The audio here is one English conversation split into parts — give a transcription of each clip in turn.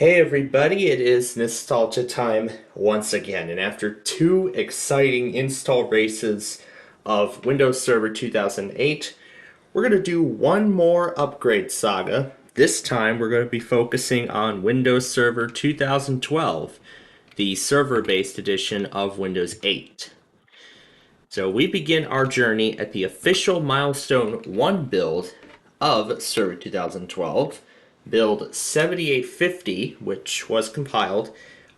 Hey everybody, it is nostalgia time once again, and after two exciting install races of Windows Server 2008, we're going to do one more upgrade saga. This time we're going to be focusing on Windows Server 2012, the server-based edition of Windows 8. So we begin our journey at the official milestone 1 build of Server 2012, build 7850, which was compiled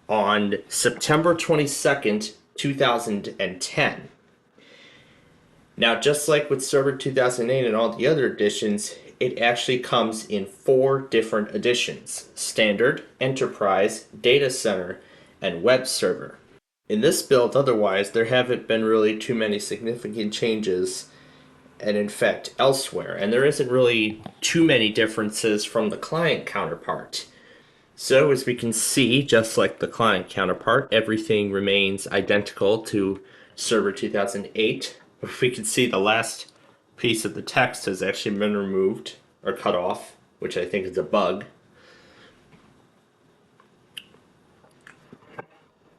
on September 22nd, 2010. Now, just like with Server 2008 and all the other editions, it actually comes in four different editions: Standard, Enterprise, Data Center, and Web Server. In this build, otherwise, there haven't been really too many significant changes, and in fact, elsewhere, and there isn't really too many differences from the client counterpart. So, as we can see, just like the client counterpart, everything remains identical to Server 2008. If we can see, the last piece of the text has actually been removed or cut off, which I think is a bug.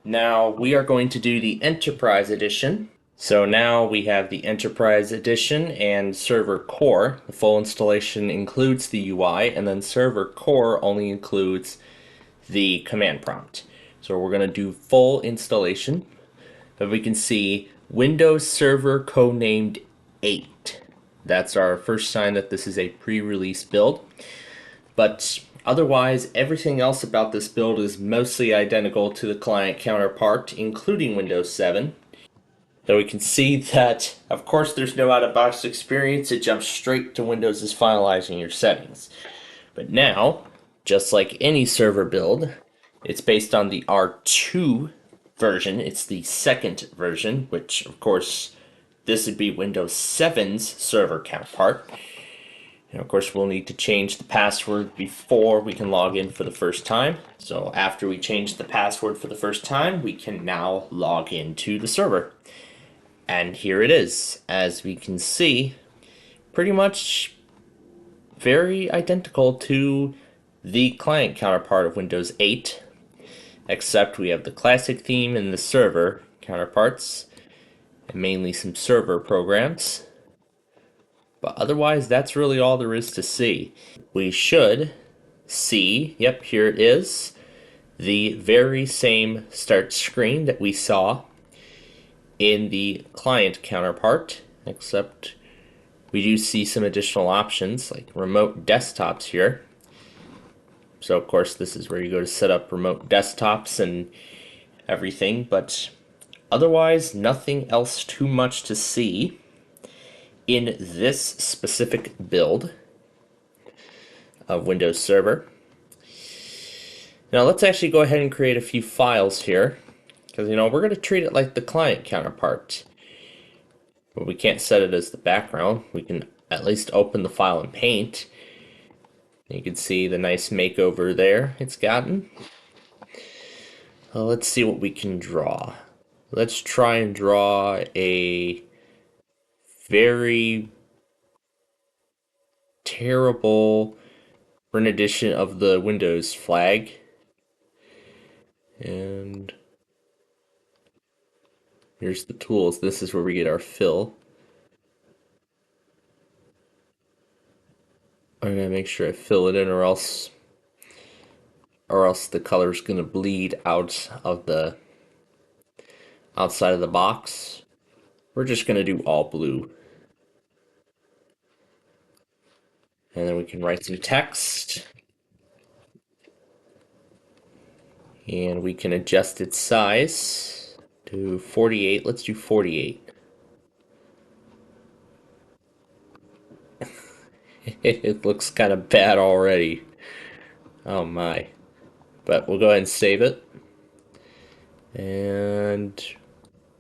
Now we are going to do the Enterprise Edition. So now we have the Enterprise Edition and Server Core. The full installation includes the UI, and then Server Core only includes the command prompt. So we're going to do full installation. But we can see Windows Server codenamed 8. That's our first sign that this is a pre-release build. But otherwise, everything else about this build is mostly identical to the client counterpart, including Windows 7. Though we can see that, of course, there's no out-of-box experience, it jumps straight to Windows' finalizing your settings. But now, just like any server build, it's based on the R2 version. It's the second version, which, of course, this would be Windows 7's server counterpart. And of course, we'll need to change the password before we can log in for the first time. So after we change the password for the first time, we can now log into the server. And here it is. As we can see, pretty much very identical to the client counterpart of Windows 8, except we have the classic theme and the server counterparts, and mainly some server programs. But otherwise, that's really all there is to see. We should see, yep, here it is, the very same start screen that we saw in the client counterpart, except we do see some additional options like remote desktops here. So of course this is where you go to set up remote desktops and everything, but otherwise nothing else too much to see in this specific build of Windows Server. Now let's actually go ahead and create a few files here, because we're going to treat it like the client counterpart. But we can't set it as the background. We can at least open the file in Paint. You can see the nice makeover there it's gotten. Let's see what we can draw. Let's try and draw a very terrible rendition of the Windows flag. And here's the tools. This is where we get our fill. I'm gonna make sure I fill it in, or else the color's gonna bleed out of the outside of the box. We're just gonna do all blue. And then we can write some text. And we can adjust its size to 48. Let's do 48. It looks kind of bad already. Oh my. But we'll go ahead and save it. And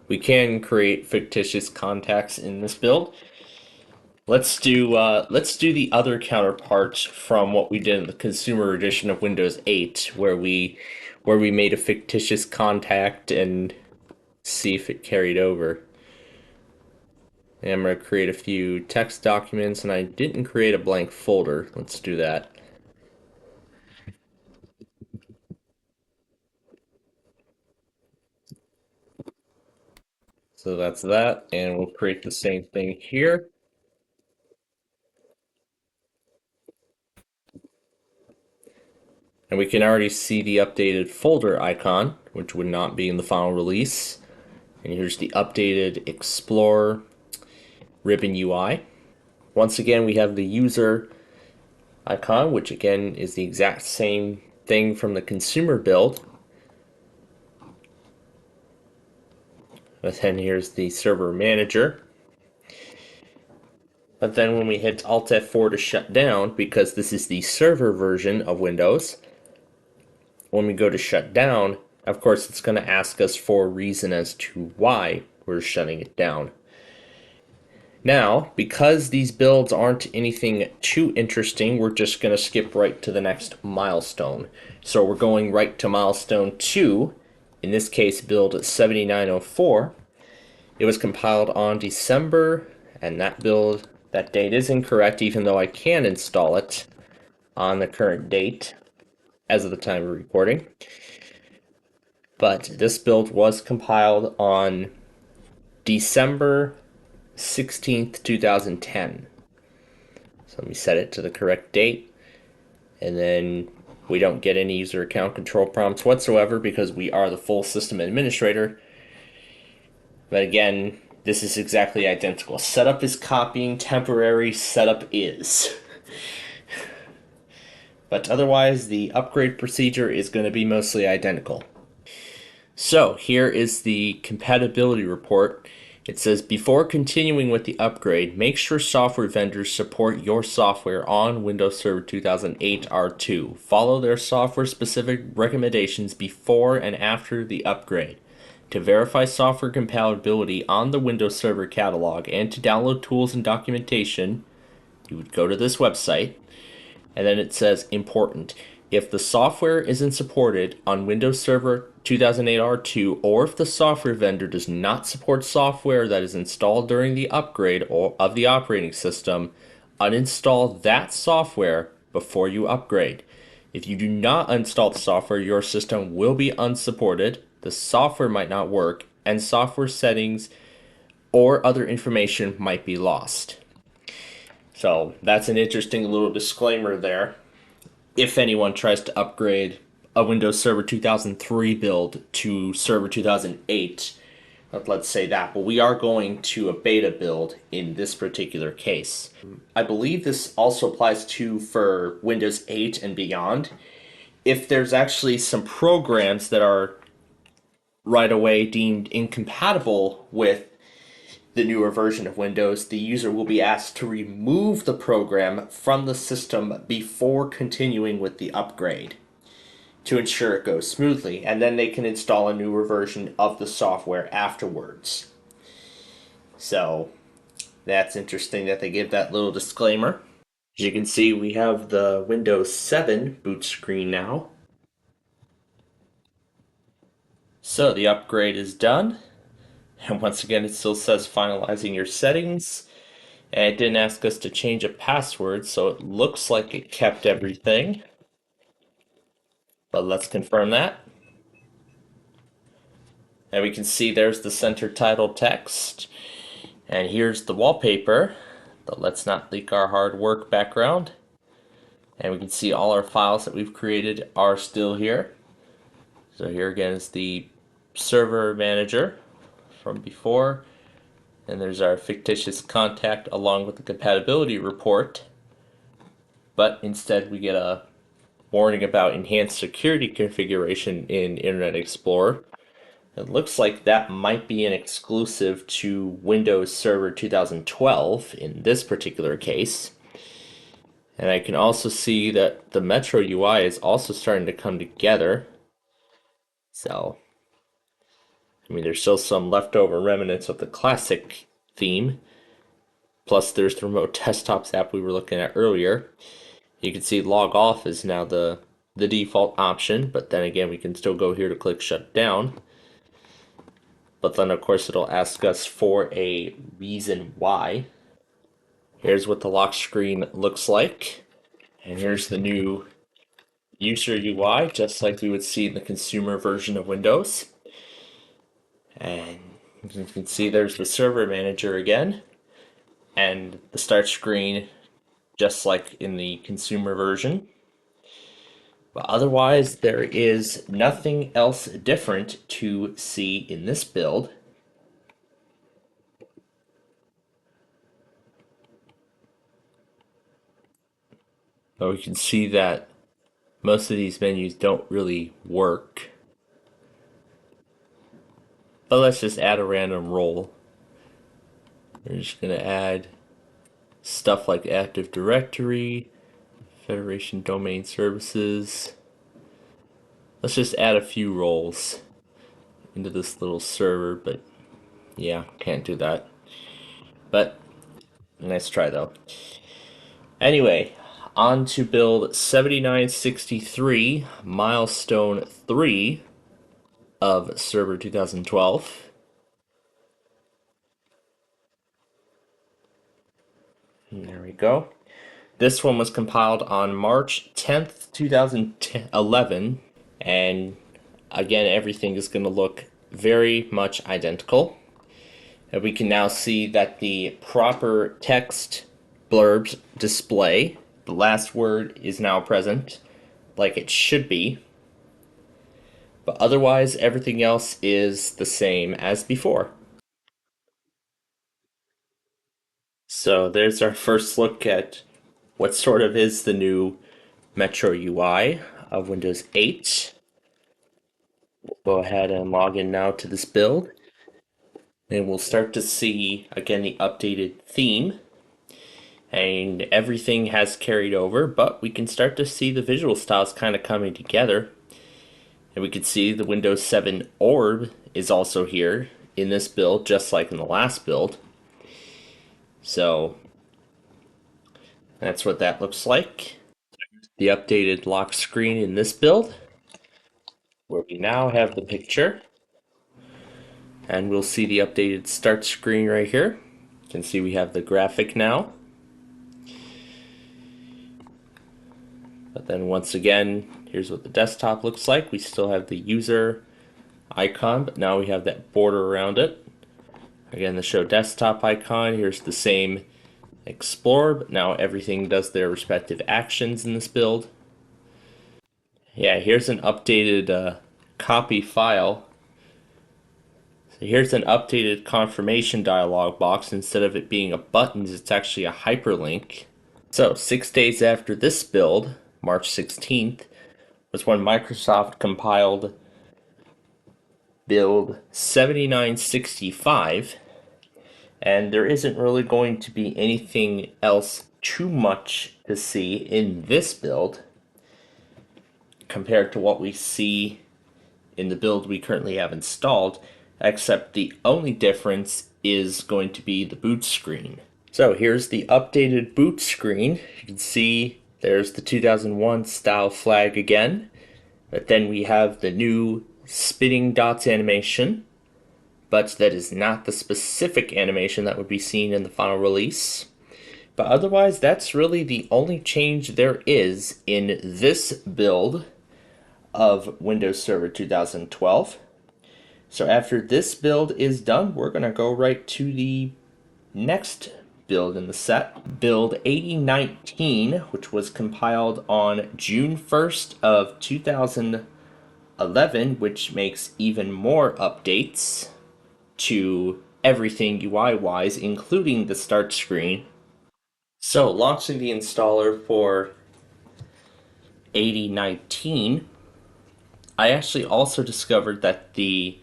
we can create fictitious contacts in this build. Let's do the other counterpart from what we did in the consumer edition of Windows 8, where we made a fictitious contact and see if it carried over. And I'm going to create a few text documents, and I didn't create a blank folder. Let's do that. So that's that, and we'll create the same thing here. And we can already see the updated folder icon, which would not be in the final release. And here's the updated Explorer ribbon UI. Once again, we have the user icon, which again is the exact same thing from the consumer build. But then here's the server manager. But then when we hit Alt F4 to shut down, because this is the server version of Windows, when we go to shut down, of course it's going to ask us for a reason as to why we're shutting it down. Now, because these builds aren't anything too interesting, we're just going to skip right to the next milestone. So we're going right to milestone 2, in this case build 7904. It was compiled on December, and that date is incorrect, even though I can install it on the current date as of the time of recording. But this build was compiled on December 16th, 2010. So let me set it to the correct date, and then we don't get any user account control prompts whatsoever because we are the full system administrator. But again, this is exactly identical. Setup is copying, temporary setup is. But otherwise, the upgrade procedure is going to be mostly identical. So here is the compatibility report. It says, before continuing with the upgrade, make sure software vendors support your software on Windows Server 2008 R2. Follow their software-specific recommendations before and after the upgrade. To verify software compatibility on the Windows Server catalog and to download tools and documentation, you would go to this website, and then it says, important. If the software isn't supported on Windows Server 2008 R2, or if the software vendor does not support software that is installed during the upgrade of the operating system, uninstall that software before you upgrade. If you do not install the software, your system will be unsupported, the software might not work, and software settings or other information might be lost. So that's an interesting little disclaimer there. If anyone tries to upgrade a Windows Server 2003 build to Server 2008, let's say that, but we are going to a beta build in this particular case. I believe this also applies for Windows 8 and beyond. If there's actually some programs that are right away deemed incompatible with the newer version of Windows, the user will be asked to remove the program from the system before continuing with the upgrade to ensure it goes smoothly, and then they can install a newer version of the software afterwards. So that's interesting that they give that little disclaimer. As you can see, we have the Windows 7 boot screen now. So the upgrade is done. And once again, it still says finalizing your settings. And it didn't ask us to change a password, so it looks like it kept everything. But let's confirm that. And we can see there's the center title text. And here's the wallpaper, the Let's Not Leak Our Hard Work background. And we can see all our files that we've created are still here. So here again is the server manager from before. And there's our fictitious contact along with the compatibility report. But instead we get a warning about enhanced security configuration in Internet Explorer. It looks like that might be an exclusive to Windows Server 2012 in this particular case. And I can also see that the Metro UI is also starting to come together. So, I mean, there's still some leftover remnants of the classic theme. Plus, there's the remote desktops app we were looking at earlier. You can see log off is now the default option, but then again, we can still go here to click shut down. But then, of course, it'll ask us for a reason why. Here's what the lock screen looks like. And here's the new user UI, just like we would see in the consumer version of Windows. And As you can see, there's the server manager again, and the start screen just like in the consumer version. But otherwise, there is nothing else different to see in this build. But we can see that most of these menus don't really work. But let's just add a random role. We're just going to add stuff like Active Directory, Federation Domain Services. Let's just add a few roles into this little server, but yeah, can't do that. But nice try though. Anyway, on to build 7963 milestone 3 of server 2012. And there we go. This one was compiled on March 10th, 2011, and again, everything is going to look very much identical. And we can now see that the proper text blurbs display. The last word is now present, like it should be. But otherwise, everything else is the same as before. So there's our first look at what sort of is the new Metro UI of Windows 8. We'll go ahead and log in now to this build. And we'll start to see, again, the updated theme. And everything has carried over, but we can start to see the visual styles kind of coming together. And we can see the Windows 7 orb is also here in this build, just like in the last build. So that's what that looks like. The updated lock screen in this build, where we now have the picture. And we'll see the updated start screen right here. You can see we have the graphic now. But then once again, here's what the desktop looks like. We still have the user icon, but now we have that border around it. Again, the show desktop icon, here's the same Explorer, but now everything does their respective actions in this build. Yeah, here's an updated copy file. So here's an updated confirmation dialog box. Instead of it being a button, it's actually a hyperlink. So 6 days after this build, March 16th, was when Microsoft compiled build 7965, and there isn't really going to be anything else too much to see in this build compared to what we see in the build we currently have installed, except the only difference is going to be the boot screen. So here's the updated boot screen. You can see there's the 2001 style flag again, but then we have the new spinning dots animation, but that is not the specific animation that would be seen in the final release. But otherwise, that's really the only change there is in this build of Windows Server 2012. So after this build is done, we're going to go right to the next build in the set, build 8019, which was compiled on June 1st of 2011, which makes even more updates to everything UI-wise, including the start screen. So launching the installer for 8019, I actually also discovered that the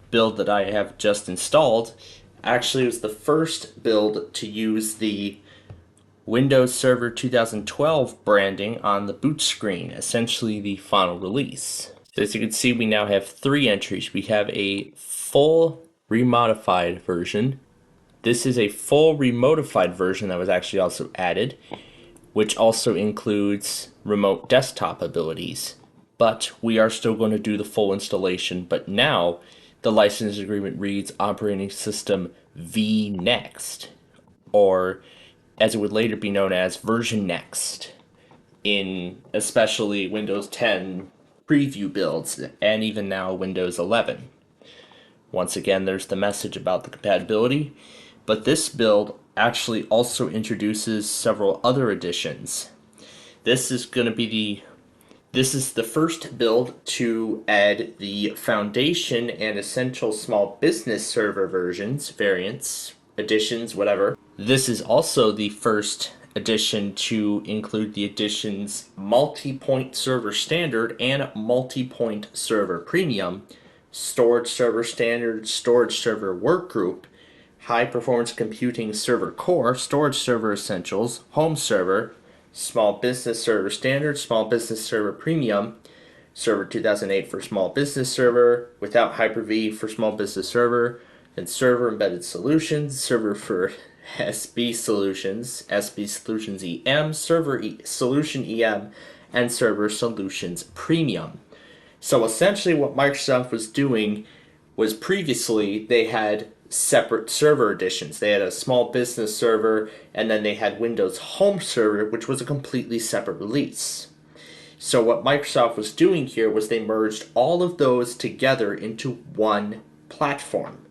build that I have just installed actually was the first build to use the Windows Server 2012 branding on the boot screen, essentially the final release. So as you can see, we now have 3 entries. We have a full remodified version. This is a full remodified version that was actually also added, which also includes remote desktop abilities. But we are still going to do the full installation, but now the license agreement reads operating system vNext, or as it would later be known as version next, in especially Windows 10 preview builds, and even now Windows 11. Once again, there's the message about the compatibility, but this build actually also introduces several other additions. This is going to be this is the first build to add the Foundation and Essential Small Business Server versions, variants, additions, whatever. This is also the first addition to include the additions Multi-Point Server Standard and Multi-Point Server Premium, Storage Server Standard, Storage Server Workgroup, High Performance Computing Server Core, Storage Server Essentials, Home Server, Small Business Server Standard, Small Business Server Premium, Server 2008 for Small Business Server, without Hyper-V for Small Business Server, and Server Embedded Solutions, Server for SB Solutions, SB Solutions EM, Server Solution EM, and Server Solutions Premium. So essentially what Microsoft was doing was previously they had separate server editions. They had a small business server, and then they had Windows Home Server, which was a completely separate release. So what Microsoft was doing here was they merged all of those together into one platform.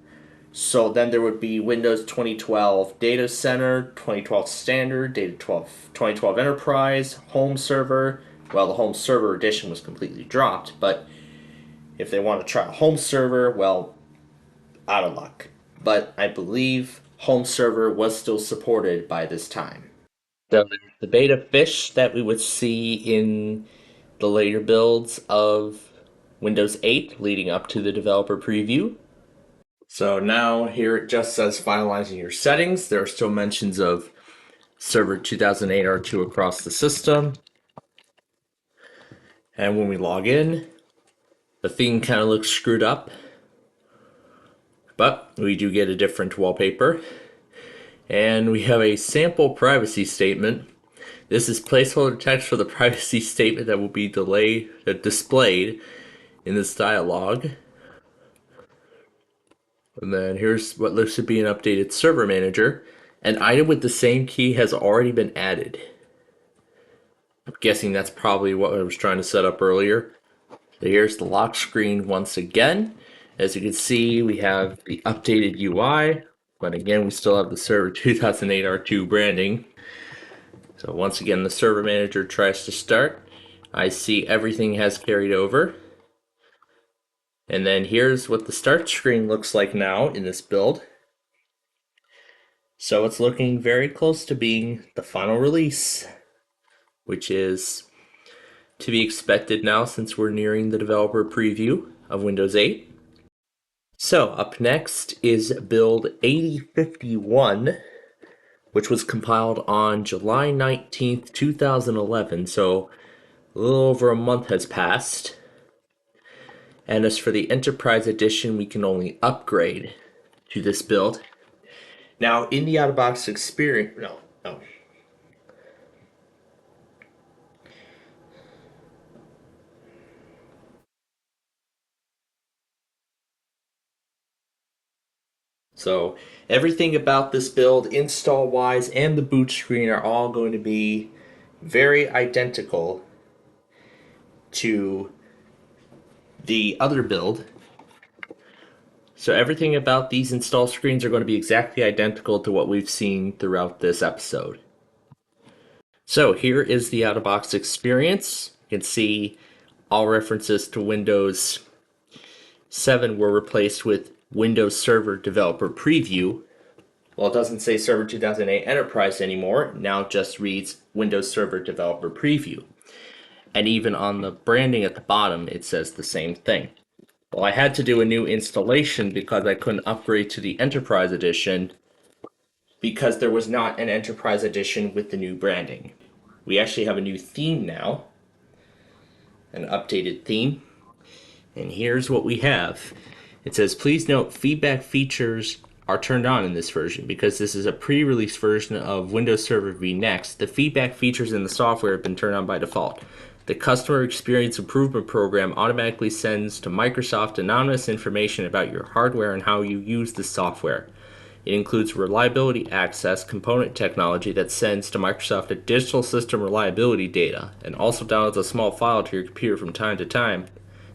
So then there would be Windows 2012 Data Center, 2012 Standard, 2012 Enterprise, Home Server. Well, the Home Server edition was completely dropped, but if they want to try a Home Server, well, out of luck. But I believe Home Server was still supported by this time. So the beta fish that we would see in the later builds of Windows 8 leading up to the developer preview. So now here it just says finalizing your settings. There are still mentions of Server 2008 R2 across the system. And when we log in, the theme kind of looks screwed up. But we do get a different wallpaper. And we have a sample privacy statement. This is placeholder text for the privacy statement that will be displayed in this dialog. And then here's what looks to be an updated server manager. An item with the same key has already been added. I'm guessing that's probably what I was trying to set up earlier. So here's the lock screen once again. As you can see, we have the updated UI, but again, we still have the Server 2008 R2 branding. So once again, the server manager tries to start. I see everything has carried over. And then here's what the start screen looks like now in this build. So it's looking very close to being the final release, which is to be expected now since we're nearing the developer preview of Windows 8. So up next is build 8051, which was compiled on July 19th, 2011. So a little over a month has passed. And as for the Enterprise Edition, we can only upgrade to this build. Now, in the out-of-box experience... No. So, everything about this build, install-wise, and the boot screen are all going to be very identical to the other build. So everything about these install screens are going to be exactly identical to what we've seen throughout this episode. So here is the out-of-box experience. You can see all references to Windows 7 were replaced with Windows Server Developer Preview. Well, it doesn't say Server 2008 Enterprise anymore. It now just reads Windows Server Developer Preview. And even on the branding at the bottom, it says the same thing. Well, I had to do a new installation because I couldn't upgrade to the Enterprise Edition because there was not an Enterprise Edition with the new branding. We actually have a new theme now, an updated theme. And here's what we have. It says, please note feedback features are turned on in this version because this is a pre-release version of Windows Server vNext. The feedback features in the software have been turned on by default. The Customer Experience Improvement Program automatically sends to Microsoft anonymous information about your hardware and how you use the software. It includes reliability access component technology that sends to Microsoft additional system reliability data and also downloads a small file to your computer from time to time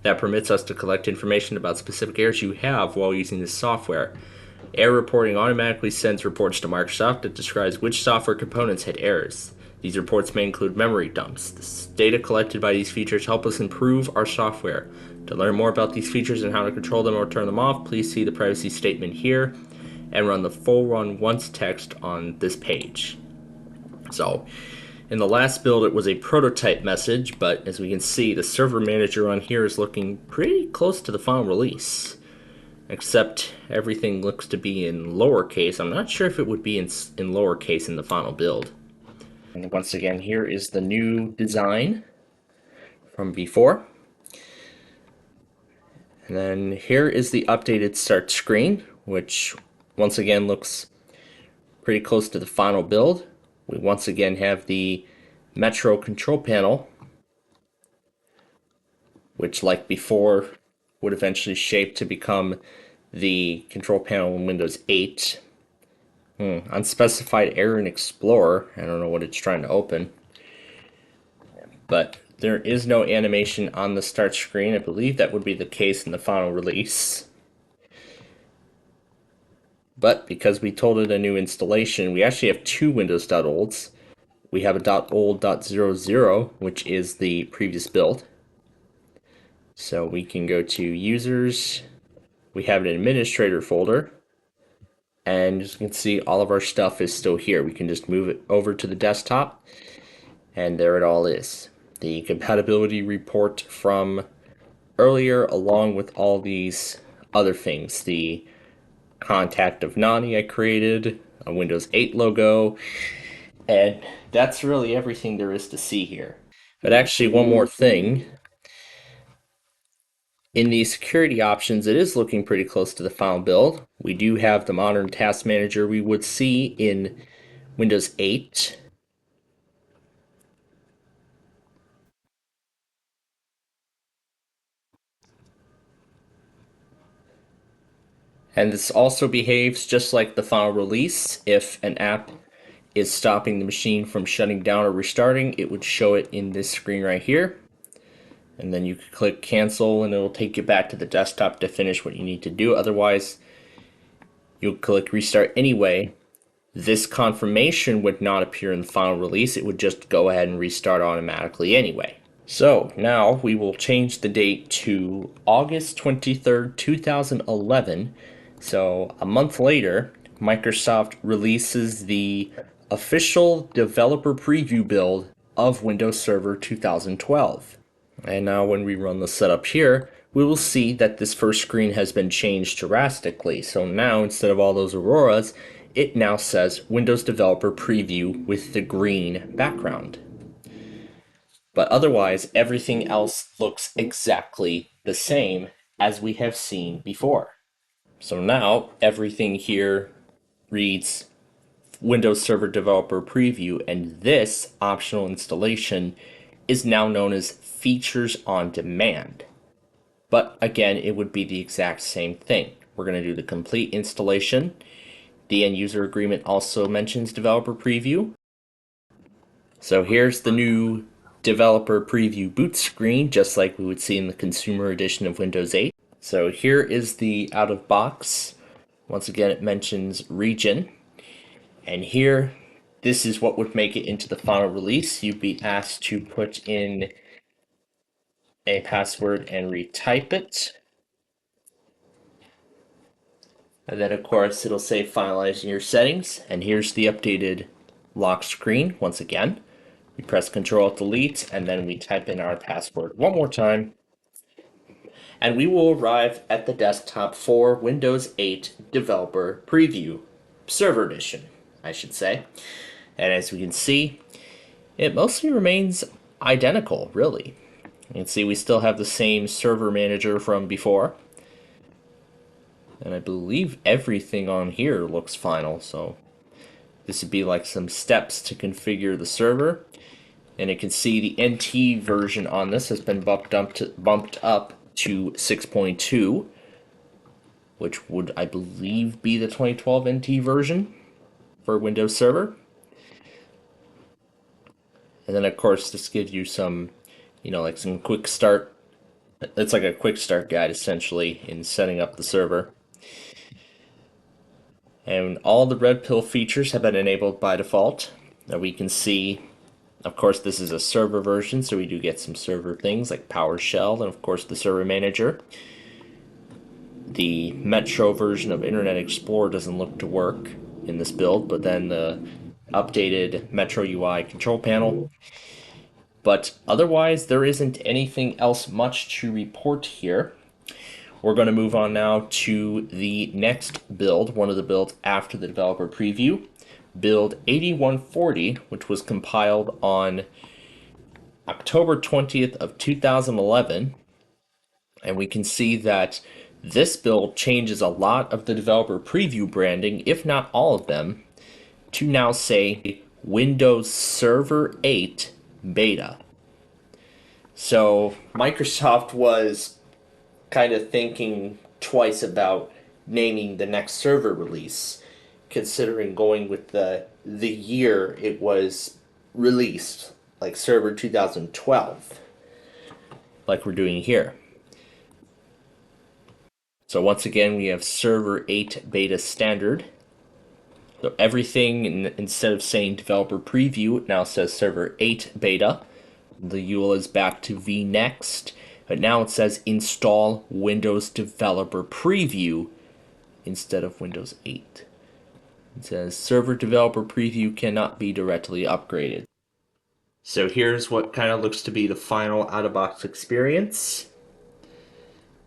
that permits us to collect information about specific errors you have while using this software. Error reporting automatically sends reports to Microsoft that describes which software components had errors. These reports may include memory dumps. The data collected by these features help us improve our software. To learn more about these features and how to control them or turn them off, please see the privacy statement here and run the full run once text on this page. So, in the last build, it was a prototype message, but as we can see, the server manager on here is looking pretty close to the final release. Except everything looks to be in lowercase. I'm not sure if it would be in lowercase in the final build. And once again, here is the new design from before. And then here is the updated start screen, which once again looks pretty close to the final build. We once again have the Metro control panel, which like before would eventually shape to become the control panel in Windows 8. Unspecified error in Explorer. I don't know what it's trying to open. But there is no animation on the start screen. I believe that would be the case in the final release. But because we told it a new installation, we actually have two Windows.olds. We have a .old.00, which is the previous build. So we can go to Users. We have an Administrator folder. And as you can see, all of our stuff is still here. We can just move it over to the desktop, and there it all is. The compatibility report from earlier, along with all these other things. The contact of Nani I created, a Windows 8 logo, and that's really everything there is to see here. But actually, one more thing. In the security options, it is looking pretty close to the final build. We do have the modern task manager we would see in Windows 8. And this also behaves just like the final release. If an app is stopping the machine from shutting down or restarting, it would show it in this screen right here. And then you can click cancel and it'll take you back to the desktop to finish what you need to do. Otherwise, you'll click restart anyway. This confirmation would not appear in the final release. It would just go ahead and restart automatically anyway. So now we will change the date to August 23rd, 2011. So a month later, Microsoft releases the official developer preview build of Windows Server 2012. And now when we run the setup here, we will see that this first screen has been changed drastically. So now instead of all those auroras, it now says Windows Developer Preview with the green background. But otherwise, everything else looks exactly the same as we have seen before. So now everything here reads Windows Server Developer Preview, and this optional installation is now known as Features on Demand. But again, it would be the exact same thing. We're going to do the complete installation. The end user agreement also mentions Developer Preview. So here's the new Developer Preview boot screen, just like we would see in the consumer edition of Windows 8. So here is the out of box. Once again, it mentions region. And here, this is what would make it into the final release. You'd be asked to put in a password and retype it. And then, of course, it'll say finalizing your settings. And here's the updated lock screen once again. We press Ctrl-Delete, and then we type in our password one more time. And we will arrive at the desktop for Windows 8 Developer Preview, Server Edition, I should say. And as we can see, it mostly remains identical, really. You can see we still have the same server manager from before. And I believe everything on here looks final, so this would be like some steps to configure the server. And you can see the NT version on this has been bumped up to 6.2, which would, I believe, be the 2012 NT version for Windows Server. And then, of course, this gives you some, like some quick start It's like a quick start guide essentially in setting up the server. And all the red pill features have been enabled by default. Now we can see, of course, this is a server version, so we do get some server things like PowerShell and, of course, the server manager. The Metro version of Internet Explorer doesn't look to work in this build, but then the updated Metro UI control panel. But otherwise, there isn't anything else much to report here. We're going to move on now to the next build, one of the builds after the developer preview, build 8140, which was compiled on October 20th of 2011. And we can see that this build changes a lot of the developer preview branding, if not all of them, to now say Windows Server 8 Beta. So Microsoft was kind of thinking twice about naming the next server release, considering going with the year it was released, like Server 2012, like we're doing here. So once again, we have Server 8 Beta Standard. So everything, instead of saying Developer Preview, it now says Server 8 Beta. The UL is back to vNext, but now it says Install Windows Developer Preview instead of Windows 8. It says Server Developer Preview cannot be directly upgraded. So here's what kind of looks to be the final out-of-box experience.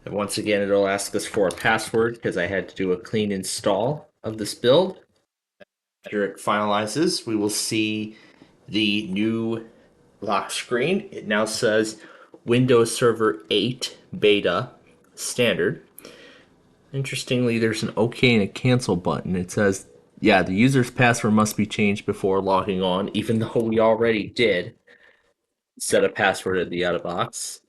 And once again, it'll ask us for a password because I had to do a clean install of this build. After it finalizes, we will see the new lock screen. It now says Windows Server 8 Beta Standard. Interestingly, there's an OK and a cancel button. It says, yeah, the user's password must be changed before logging on, even though we already did set a password at the out of box.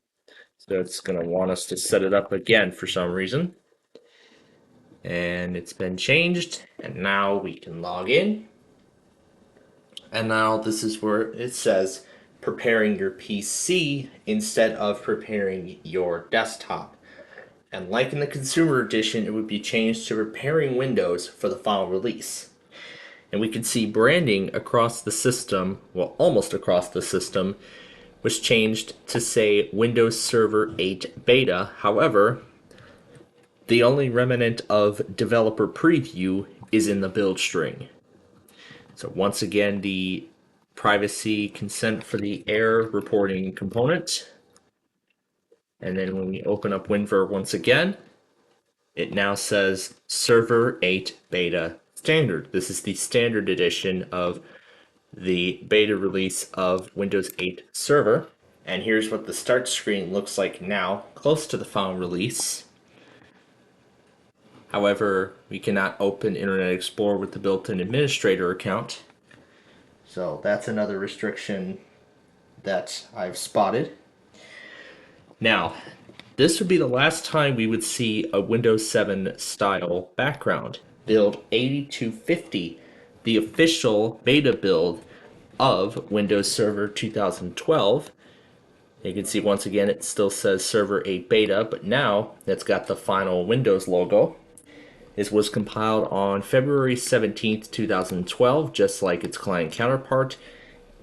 So it's going to want us to set it up again for some reason. And it's been changed, and now we can log in. And now this is where it says preparing your PC instead of preparing your desktop. And like in the consumer edition, it would be changed to preparing Windows for the final release. And we can see branding across the system, well, almost across the system, was changed to say Windows Server 8 Beta. However, the only remnant of developer preview is in the build string. So once again, the privacy consent for the error reporting component. And then when we open up WinVer once again, it now says Server 8 Beta Standard. This is the standard edition of the beta release of Windows 8 Server. And here's what the start screen looks like now, close to the final release. However, we cannot open Internet Explorer with the built-in administrator account. So that's another restriction that I've spotted. Now, this would be the last time we would see a Windows 7 style background. Build 8250, the official beta build of Windows Server 2012. You can see once again it still says Server 8 Beta, but now it's got the final Windows logo. This was compiled on February 17th, 2012, just like its client counterpart,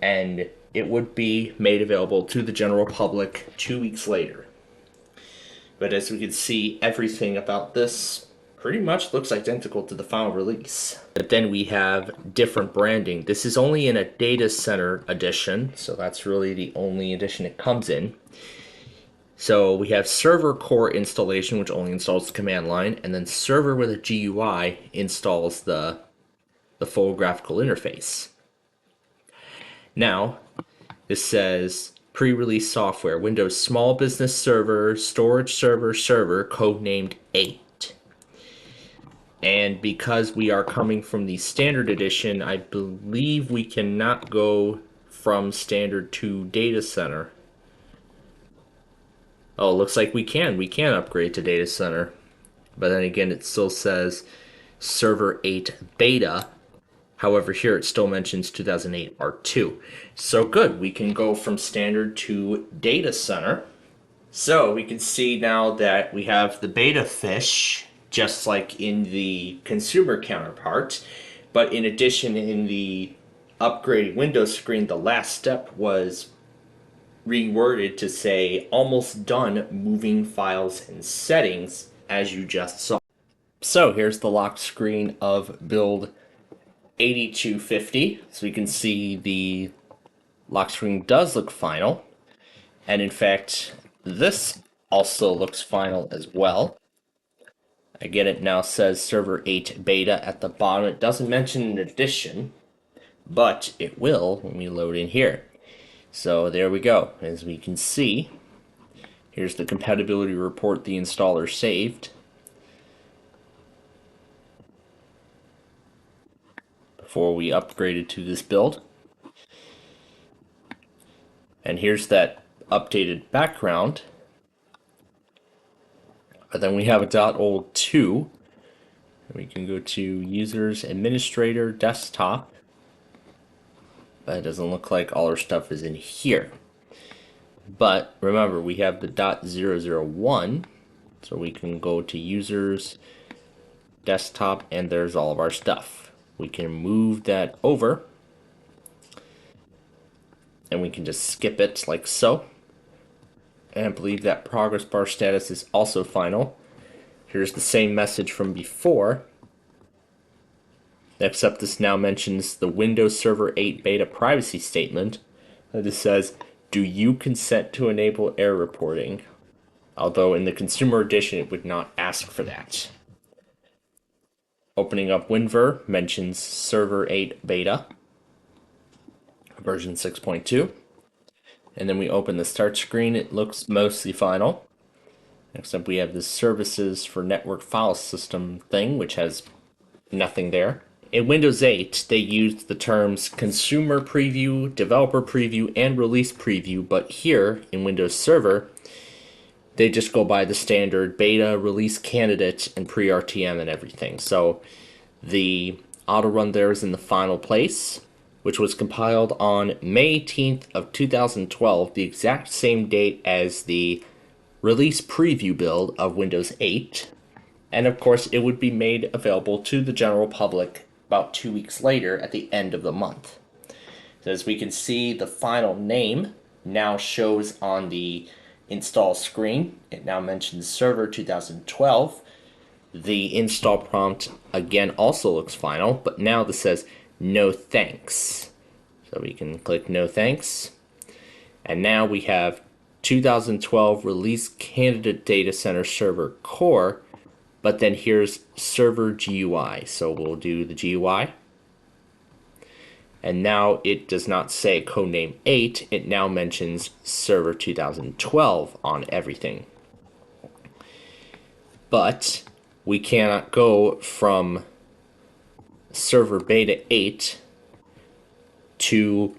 and it would be made available to the general public 2 weeks later. But as we can see, everything about this pretty much looks identical to the final release. But then we have different branding. This is only in a data center edition, so that's really the only edition it comes in. So we have server core installation, which only installs the command line, and then server with a GUI installs the full graphical interface. Now, this says pre-release software, Windows Small Business Server, Storage Server, codenamed 8. And because we are coming from the standard edition, I believe we cannot go from standard to data center. Oh, looks like we can. We can upgrade to data center. But then again, it still says Server 8 Beta. However, here it still mentions 2008 R2. So good, we can go from standard to data center. So we can see now that we have the beta fish, just like in the consumer counterpart, but in addition, in the upgraded Windows screen, the last step was reworded to say almost done moving files and settings, as you just saw. So here's the lock screen of build 8250. So we can see the lock screen does look final. And in fact, this also looks final as well. Again, it now says server 8 beta at the bottom. It doesn't mention an edition, but it will when we load in here. So there we go. As we can see, here's the compatibility report the installer saved. Before we upgraded to this build. And here's that updated background. But then we have a .old2. We can go to users, administrator, desktop. But it doesn't look like all our stuff is in here. But remember, we have the .001. So we can go to users, desktop, and there's all of our stuff. We can move that over. And we can just skip it like so. And I believe that progress bar status is also final. Here's the same message from before, except this now mentions the Windows Server 8 beta privacy statement. This says, do you consent to enable error reporting? Although in the consumer edition it would not ask for that. Opening up WinVer mentions Server 8 beta, version 6.2. And then we open the start screen, it looks mostly final. Except we have this services for network file system thing, which has nothing there. In Windows 8, they used the terms consumer preview, developer preview, and release preview, but here in Windows Server, they just go by the standard beta, release candidate, and pre-RTM and everything. So the auto run there is in the final place, which was compiled on May 18th of 2012, the exact same date as the release preview build of Windows 8. And of course, it would be made available to the general public about 2 weeks later at the end of the month. So as we can see, the final name now shows on the install screen. It now mentions Server 2012. The install prompt again also looks final, but now this says no thanks. So we can click no thanks. And now we have 2012 release candidate data center server core, but then here's server GUI. So we'll do the GUI. And now it does not say codename 8, it now mentions server 2012 on everything. But we cannot go from server beta 8 to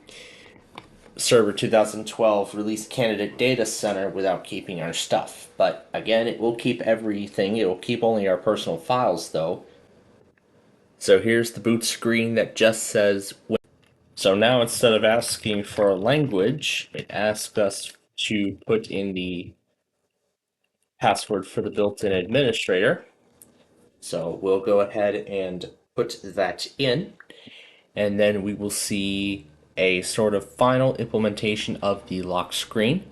server 2012 release candidate data center without keeping our stuff. But again, it will keep everything. It will keep only our personal files though. So here's the boot screen that just says. So now instead of asking for a language, it asks us to put in the password for the built-in administrator. So we'll go ahead and put that in, and then we will see a sort of final implementation of the lock screen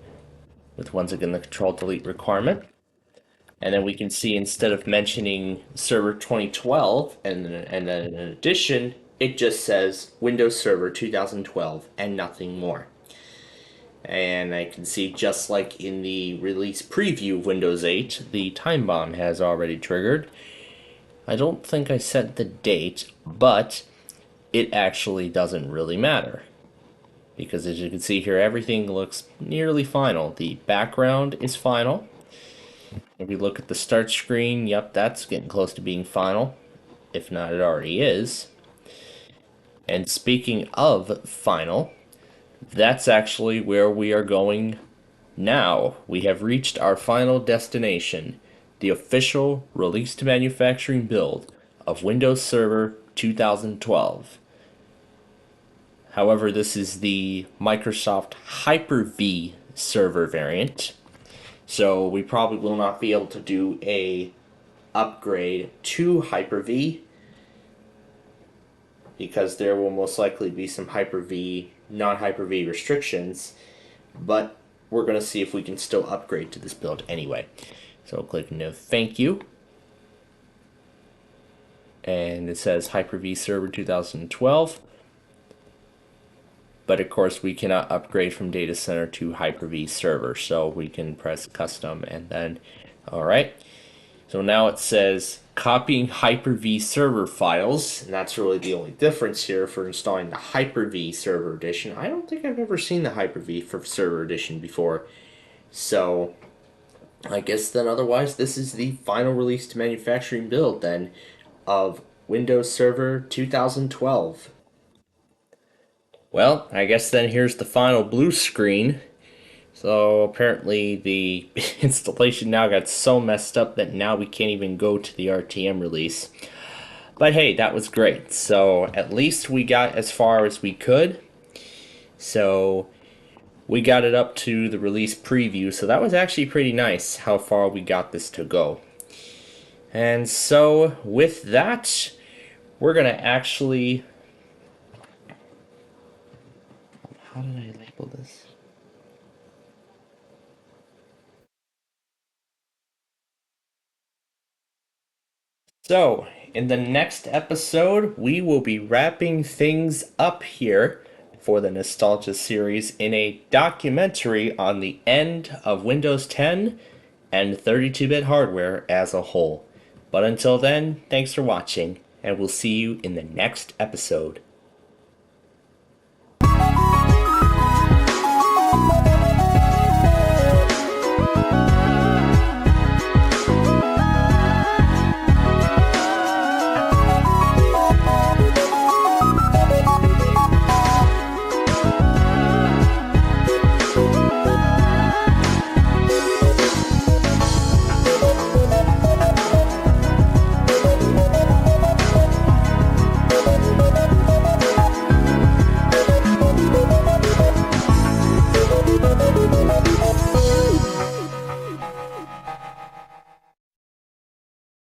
with once again the control delete requirement. And then we can see instead of mentioning server 2012 and then in addition, it just says Windows Server 2012 and nothing more. And I can see just like in the release preview of Windows 8, the time bomb has already triggered. I don't think I set the date, but it actually doesn't really matter. Because as you can see here, everything looks nearly final. The background is final. If we look at the start screen, yep, that's getting close to being final. If not, it already is. And speaking of final, that's actually where we are going now. We have reached our final destination, the official release to manufacturing build of Windows Server 2012. However, this is the Microsoft Hyper-V server variant. So we probably will not be able to do a upgrade to Hyper-V because there will most likely be some Hyper-V, non-Hyper-V restrictions, but we're going to see if we can still upgrade to this build anyway. So click no thank you. And it says Hyper-V Server 2012. But of course we cannot upgrade from data center to Hyper-V server, so we can press custom and then, all right. So now it says copying Hyper-V server files, and that's really the only difference here for installing the Hyper-V server edition. I don't think I've ever seen the Hyper-V for server edition before. So I guess then otherwise this is the final released manufacturing build then of Windows Server 2012. Well, I guess then here's the final blue screen. So apparently the installation now got so messed up that now we can't even go to the RTM release. But hey, that was great. So at least we got as far as we could. So we got it up to the release preview. So that was actually pretty nice how far we got this to go. And so with that, we're going to actually... How did I label this? So, in the next episode, we will be wrapping things up here for the Nostalgia series in a documentary on the end of Windows 10 and 32-bit hardware as a whole. But until then, thanks for watching, and we'll see you in the next episode.